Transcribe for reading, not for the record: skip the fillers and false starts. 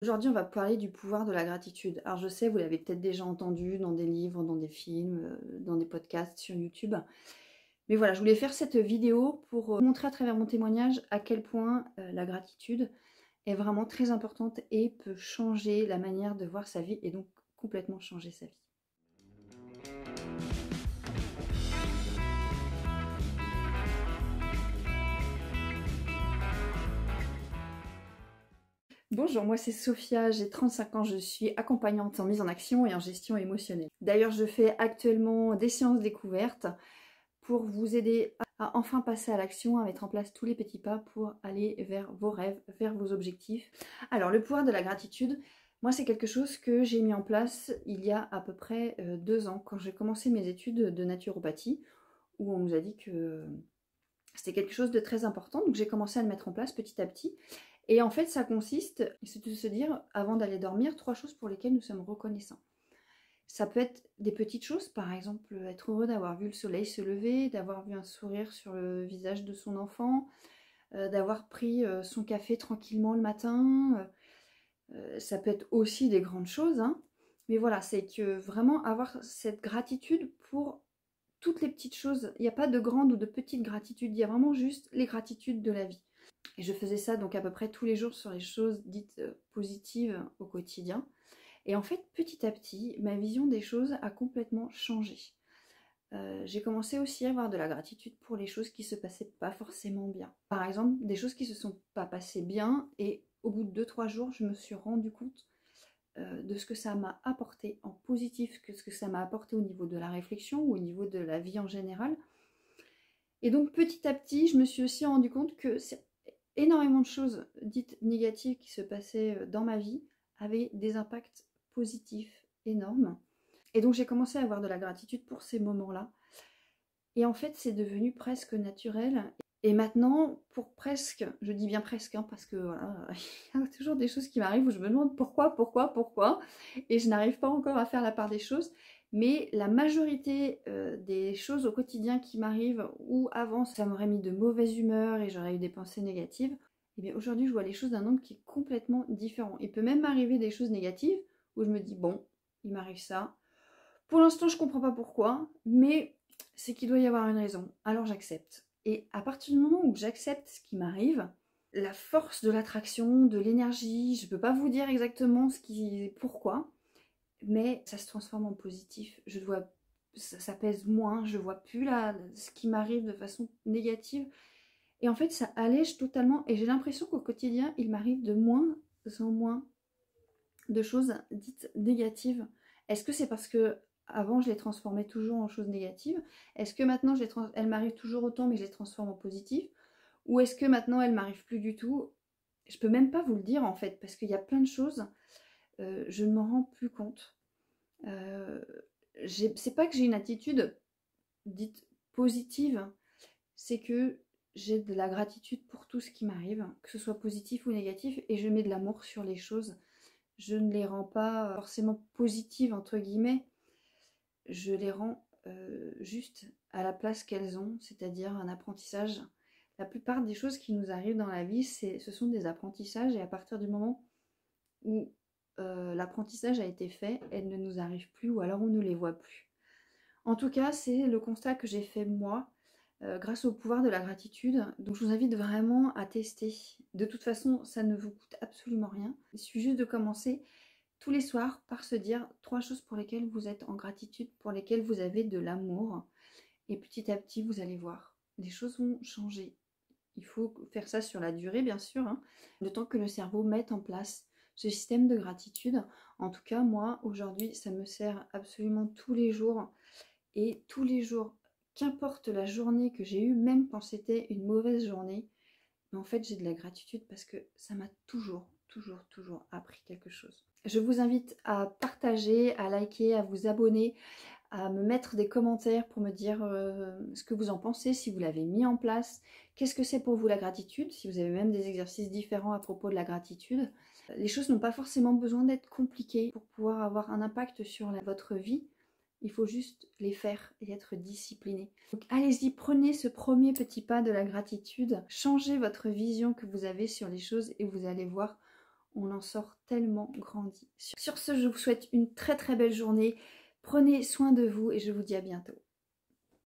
Aujourd'hui, on va parler du pouvoir de la gratitude. Alors, je sais, vous l'avez peut-être déjà entendu dans des livres, dans des films, dans des podcasts sur YouTube. Mais voilà, je voulais faire cette vidéo pour montrer à travers mon témoignage à quel point la gratitude est vraiment très importante et peut changer la manière de voir sa vie et donc complètement changer sa vie. Bonjour, moi c'est Sophia, j'ai 35 ans, je suis accompagnante en mise en action et en gestion émotionnelle. D'ailleurs, je fais actuellement des séances découvertes pour vous aider à enfin passer à l'action, à mettre en place tous les petits pas pour aller vers vos rêves, vers vos objectifs. Alors, le pouvoir de la gratitude, moi c'est quelque chose que j'ai mis en place il y a à peu près 2 ans, quand j'ai commencé mes études de naturopathie, où on nous a dit que c'était quelque chose de très important, donc j'ai commencé à le mettre en place petit à petit. Et en fait, ça consiste, c'est de se dire, avant d'aller dormir, 3 choses pour lesquelles nous sommes reconnaissants. Ça peut être des petites choses, par exemple être heureux d'avoir vu le soleil se lever, d'avoir vu un sourire sur le visage de son enfant, d'avoir pris son café tranquillement le matin. Ça peut être aussi des grandes choses, hein. Mais voilà, c'est que vraiment avoir cette gratitude pour toutes les petites choses. Il n'y a pas de grande ou de petite gratitude, il y a vraiment juste les gratitudes de la vie. Et je faisais ça donc à peu près tous les jours sur les choses dites positives au quotidien. Et en fait, petit à petit, ma vision des choses a complètement changé. J'ai commencé aussi à avoir de la gratitude pour les choses qui se passaient pas forcément bien. Par exemple, des choses qui se sont pas passées bien et au bout de 2-3 jours, je me suis rendu compte de ce que ça m'a apporté en positif, que ce que ça m'a apporté au niveau de la réflexion ou au niveau de la vie en général. Et donc petit à petit, je me suis aussi rendu compte que énormément de choses dites négatives qui se passaient dans ma vie avaient des impacts positifs énormes. Et donc j'ai commencé à avoir de la gratitude pour ces moments-là. Et en fait, c'est devenu presque naturel. Et maintenant, pour presque, je dis bien presque, hein, parce que voilà, il y a toujours des choses qui m'arrivent où je me demande pourquoi, et je n'arrive pas encore à faire la part des choses. Mais la majorité des choses au quotidien qui m'arrivent, où avant ça m'aurait mis de mauvaise humeur et j'aurais eu des pensées négatives, et bien aujourd'hui je vois les choses d'un angle qui est complètement différent. Il peut même m'arriver des choses négatives où je me dis bon, il m'arrive ça. Pour l'instant, je comprends pas pourquoi, mais c'est qu'il doit y avoir une raison. Alors j'accepte. Et à partir du moment où j'accepte ce qui m'arrive, la force de l'attraction, de l'énergie, je peux pas vous dire exactement pourquoi, mais ça se transforme en positif. Ça pèse moins, je vois plus là ce qui m'arrive de façon négative. Et en fait, ça allège totalement. Et j'ai l'impression qu'au quotidien, il m'arrive de moins en moins de choses dites négatives. Est-ce que c'est parce que avant je les transformais toujours en choses négatives? Est-ce que maintenant elles m'arrivent toujours autant mais je les transforme en positif? Ou est-ce que maintenant elles m'arrivent plus du tout? Je peux même pas vous le dire en fait parce qu'il y a plein de choses, je ne m'en rends plus compte. Euh, c'est pas que j'ai une attitude dite positive, c'est que j'ai de la gratitude pour tout ce qui m'arrive, que ce soit positif ou négatif, et je mets de l'amour sur les choses. Je ne les rends pas forcément positives, entre guillemets, je les rends juste à la place qu'elles ont, c'est-à-dire un apprentissage. La plupart des choses qui nous arrivent dans la vie, ce sont des apprentissages, et à partir du moment où l'apprentissage a été fait, elles ne nous arrivent plus ou alors on ne les voit plus. En tout cas, c'est le constat que j'ai fait moi, grâce au pouvoir de la gratitude. Donc je vous invite vraiment à tester. De toute façon, ça ne vous coûte absolument rien. Il suffit juste de commencer tous les soirs par se dire 3 choses pour lesquelles vous êtes en gratitude, pour lesquelles vous avez de l'amour. Et petit à petit, vous allez voir, les choses vont changer. Il faut faire ça sur la durée, bien sûr, hein, le temps que le cerveau mette en place ce système de gratitude. En tout cas, moi, aujourd'hui, ça me sert absolument tous les jours. Et tous les jours, qu'importe la journée que j'ai eue, même quand c'était une mauvaise journée, mais en fait, j'ai de la gratitude parce que ça m'a toujours appris quelque chose. Je vous invite à partager, à liker, à vous abonner, à me mettre des commentaires pour me dire ce que vous en pensez, si vous l'avez mis en place, qu'est-ce que c'est pour vous la gratitude, si vous avez même des exercices différents à propos de la gratitude. Les choses n'ont pas forcément besoin d'être compliquées pour pouvoir avoir un impact sur votre vie. Il faut juste les faire et être discipliné. Donc allez-y, prenez ce premier petit pas de la gratitude, changez votre vision que vous avez sur les choses et vous allez voir, on en sort tellement grandi. Sur ce, je vous souhaite une très très belle journée. Prenez soin de vous et je vous dis à bientôt.